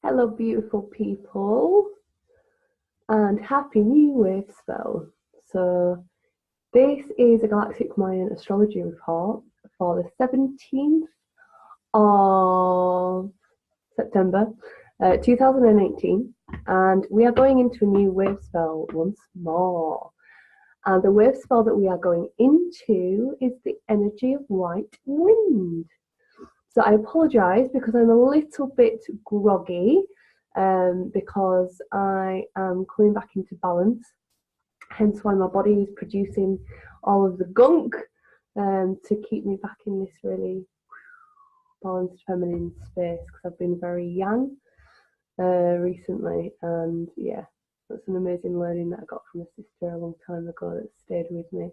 Hello, beautiful people, and happy new Wavespell. So, this is a Galactic Mayan Astrology report for the 17th of September 2018, and we are going into a new Wavespell once more. And the Wavespell that we are going into is the energy of white wind. So I apologise because I'm a little bit groggy because I am coming back into balance, hence why my body is producing all of the gunk to keep me back in this really balanced feminine space, because I've been very yang recently, and yeah, that's an amazing learning that I got from a sister a long time ago that stayed with me.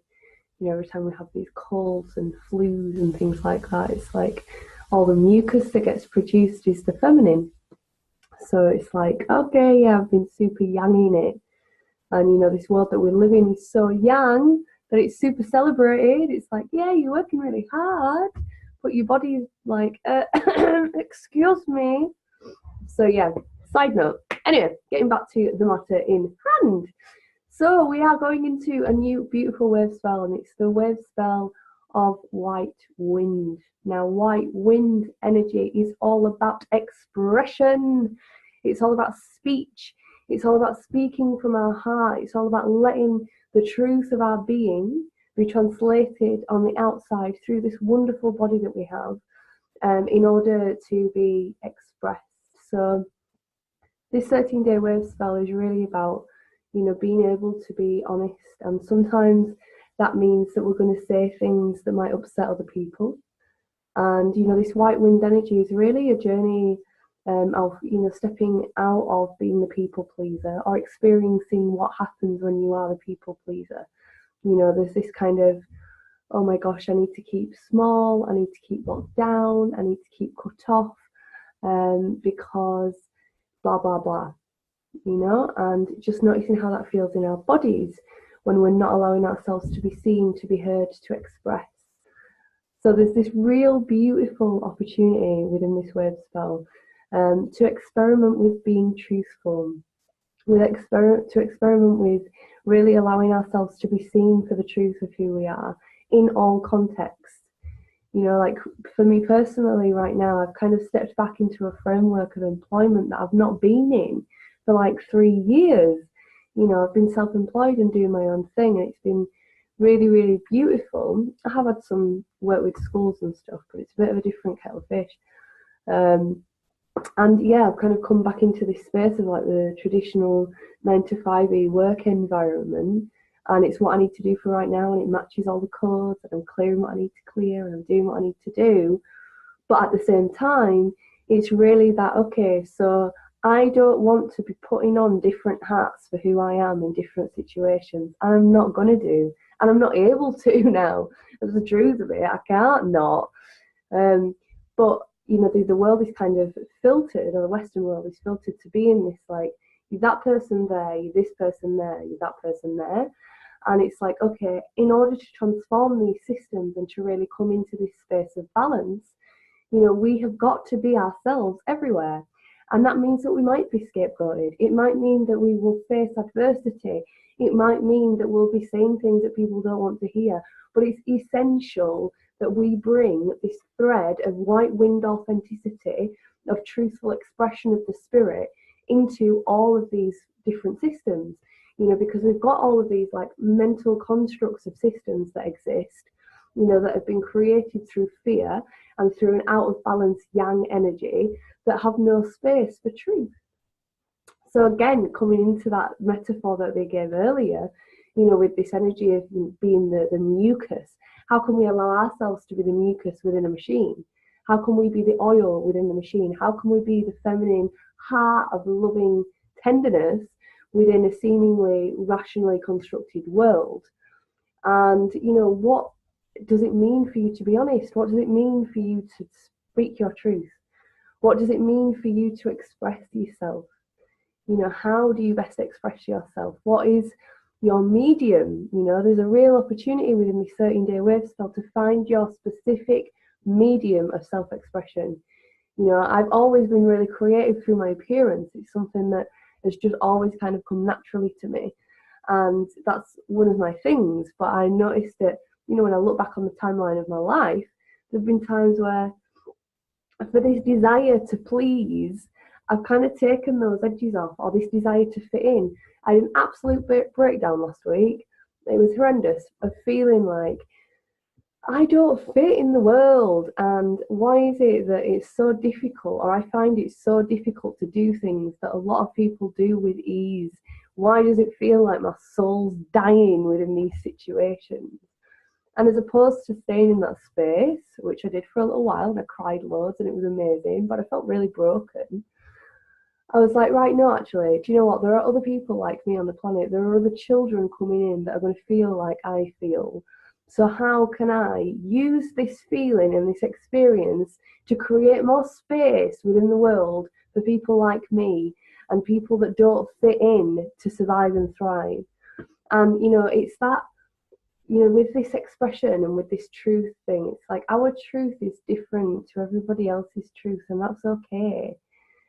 You know, every time we have these colds and flus and things like that, it's like all the mucus that gets produced is the feminine. So it's like, okay, yeah, I've been super yanging it. And, you know, this world that we live in is so yang that it's super celebrated. It's like, yeah, you're working really hard, but your body's like, excuse me. So, yeah, side note. Anyway, getting back to the matter in hand. So we are going into a new beautiful wave spell, and it's the wave spell of white wind. Now, white wind energy is all about expression. It's all about speech. It's all about speaking from our heart. It's all about letting the truth of our being be translated on the outside through this wonderful body that we have, in order to be expressed. So this 13-day wave spell is really about, you know, being able to be honest, and sometimes that means that we're going to say things that might upset other people. And, you know, this white wind energy is really a journey of, you know, stepping out of being the people pleaser, or experiencing what happens when you are the people pleaser. You know, there's this kind of, oh my gosh, I need to keep small, I need to keep locked down, I need to keep cut off, because blah, blah, blah. You know, and just noticing how that feels in our bodies when we're not allowing ourselves to be seen, to be heard, to express. So there's this real beautiful opportunity within this wave spell to experiment with being truthful, to experiment with really allowing ourselves to be seen for the truth of who we are in all contexts. You know, like for me personally right now, I've kind of stepped back into a framework of employment that I've not been in for like 3 years. You know, I've been self-employed and doing my own thing, and it's been really, really beautiful. I have had some work with schools and stuff, but it's a bit of a different kettle of fish. And yeah, I've kind of come back into this space of like the traditional 9 to 5 work environment, and it's what I need to do for right now, and it matches all the codes, and I'm clearing what I need to clear, and I'm doing what I need to do. But at the same time, it's really that, okay, so I don't want to be putting on different hats for who I am in different situations, and I'm not going to do, and I'm not able to now. That's the truth of it. I can't not. But, you know, the world is kind of filtered, or the Western world is filtered to be in this, like, you're that person there, you're this person there, you're that person there. And it's like, okay, in order to transform these systems and to really come into this space of balance, you know, we have got to be ourselves everywhere. And that means that we might be scapegoated. It might mean that we will face adversity. It might mean that we'll be saying things that people don't want to hear. But it's essential that we bring this thread of white wind authenticity, of truthful expression of the spirit, into all of these different systems. You know, because we've got all of these like mental constructs of systems that exist, you know, that have been created through fear and through an out of balance yang energy, that have no space for truth. So again, coming into that metaphor that they gave earlier, you know, with this energy of being the mucus, how can we allow ourselves to be the mucus within a machine? How can we be the oil within the machine? How can we be the feminine heart of loving tenderness within a seemingly rationally constructed world? And, you know, what does it mean for you to be honest? What does it mean for you to speak your truth? What does it mean for you to express yourself? You know, how do you best express yourself? What is your medium? You know, there's a real opportunity within this 13-day wave spell to find your specific medium of self-expression. You know, I've always been really creative through my appearance. It's something that has just always kind of come naturally to me. And that's one of my things. But I noticed that, you know, when I look back on the timeline of my life, there have been times where, for this desire to please, I've kind of taken those edges off, or this desire to fit in. I had an absolute breakdown last week. It was horrendous, of feeling like I don't fit in the world, and why is it that it's so difficult, or I find it so difficult to do things that a lot of people do with ease? Why does it feel like my soul's dying within these situations? And as opposed to staying in that space, which I did for a little while, and I cried loads and it was amazing, but I felt really broken. I was like, right, no, actually, do you know what? There are other people like me on the planet. There are other children coming in that are going to feel like I feel. So, how can I use this feeling and this experience to create more space within the world for people like me and people that don't fit in to survive and thrive? And, you know, it's that, you know, with this expression and with this truth thing, it's like our truth is different to everybody else's truth, and that's okay.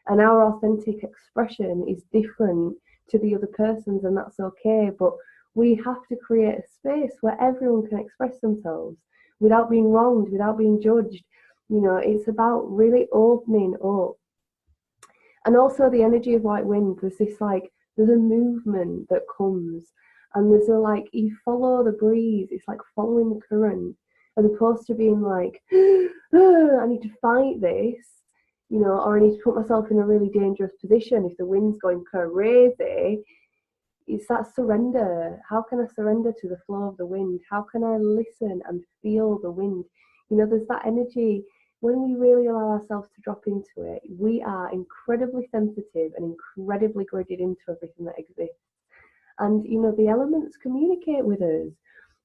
And our authentic expression is different to the other person's, and that's okay. But we have to create a space where everyone can express themselves without being wronged, without being judged. You know, it's about really opening up. And also the energy of white wind, there's this like, there's a movement that comes, and there's a like, you follow the breeze, it's like following the current, as opposed to being like, I need to fight this, you know, or I need to put myself in a really dangerous position if the wind's going crazy. It's that surrender. How can I surrender to the flow of the wind? How can I listen and feel the wind? You know, there's that energy. When we really allow ourselves to drop into it, we are incredibly sensitive and incredibly gridded into everything that exists. And, you know, the elements communicate with us.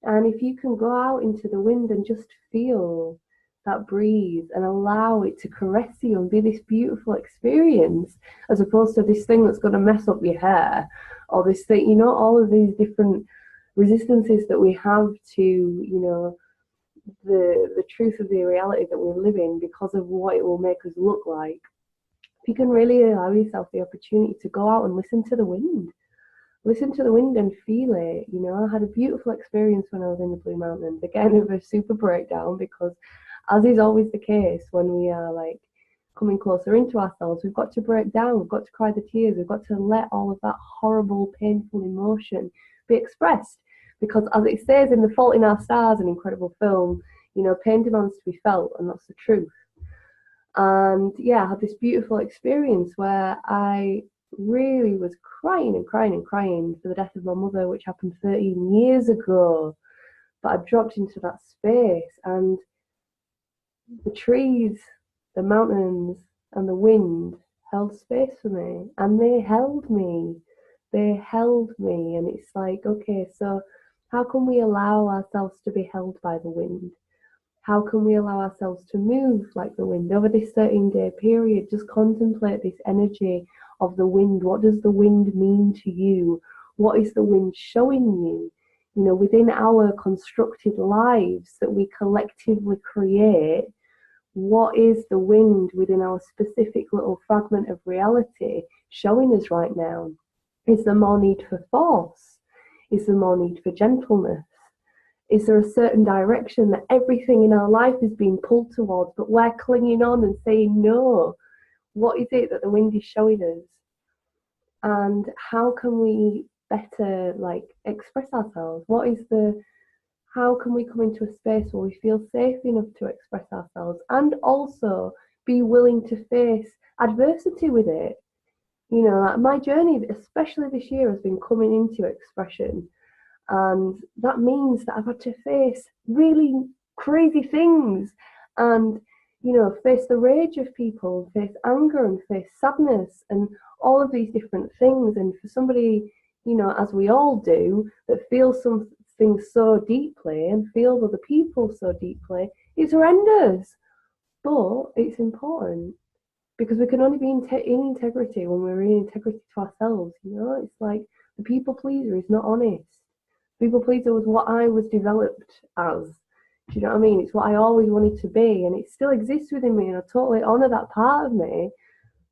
And if you can go out into the wind and just feel that breeze and allow it to caress you and be this beautiful experience, as opposed to this thing that's going to mess up your hair, or this thing, you know, all of these different resistances that we have to, you know, the truth of the reality that we live in because of what it will make us look like. If you can really allow yourself the opportunity to go out and listen to the wind and feel it. You know, I had a beautiful experience when I was in the Blue Mountains, again of a super breakdown, because as is always the case when we are like coming closer into ourselves, we've got to break down, we've got to cry the tears, we've got to let all of that horrible, painful emotion be expressed. Because as it says in The Fault in Our Stars, an incredible film, you know, pain demands to be felt, and that's the truth. And yeah, I had this beautiful experience where I really was crying and crying and crying for the death of my mother, which happened 13 years ago. But I dropped into that space, and the trees, the mountains, and the wind held space for me, and they held me. They held me, and it's like, okay, so how can we allow ourselves to be held by the wind? How can we allow ourselves to move like the wind over this 13-day period? Just contemplate this energy of the wind. What does the wind mean to you? What is the wind showing you? You know, within our constructed lives that we collectively create, what is the wind within our specific little fragment of reality showing us right now? Is there more need for force? Is there more need for gentleness? Is there a certain direction that everything in our life is being pulled towards, but we're clinging on and saying no? What is it that the wind is showing us? And how can we better like express ourselves? How can we come into a space where we feel safe enough to express ourselves and also be willing to face adversity with it? You know, my journey, especially this year, has been coming into expression. And that means that I've had to face really crazy things and, you know, face the rage of people, face anger and face sadness and all of these different things. And for somebody, you know, as we all do, that feels some things so deeply and feels other people so deeply, it's horrendous. But it's important because we can only be in integrity when we're in integrity to ourselves. You know, it's like the people pleaser is not honest. People pleaser was what I was developed as. Do you know what I mean? It's what I always wanted to be, and it still exists within me, and I totally honour that part of me.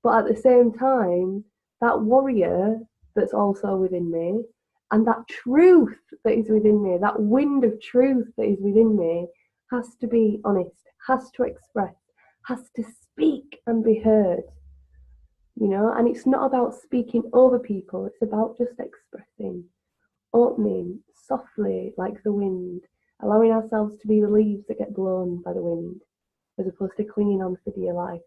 But at the same time, that warrior that's also within me, and that truth that is within me, that wind of truth that is within me, has to be honest, has to express, has to speak and be heard. You know, and it's not about speaking over people, it's about just expressing, opening softly like the wind, allowing ourselves to be the leaves that get blown by the wind, as opposed to clinging on for dear life.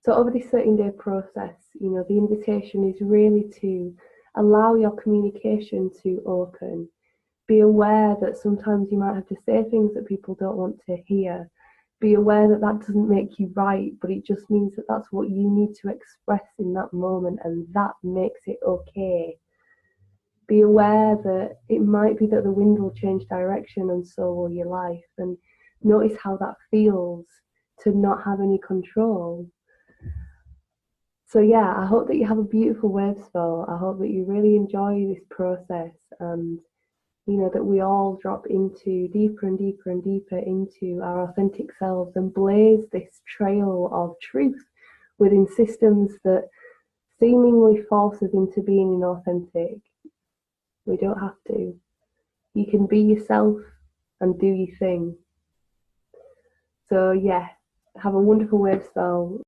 So over this 13-day process, you know, the invitation is really to allow your communication to open. Be aware that sometimes you might have to say things that people don't want to hear. Be aware that that doesn't make you right, but it just means that that's what you need to express in that moment, and that makes it okay. Be aware that it might be that the wind will change direction, and so will your life. And notice how that feels to not have any control. So yeah, I hope that you have a beautiful Wavespell. I hope that you really enjoy this process, and you know that we all drop into deeper and deeper and deeper into our authentic selves and blaze this trail of truth within systems that seemingly force us into being inauthentic. We don't have to. You can be yourself and do your thing. So yeah, have a wonderful Wavespell.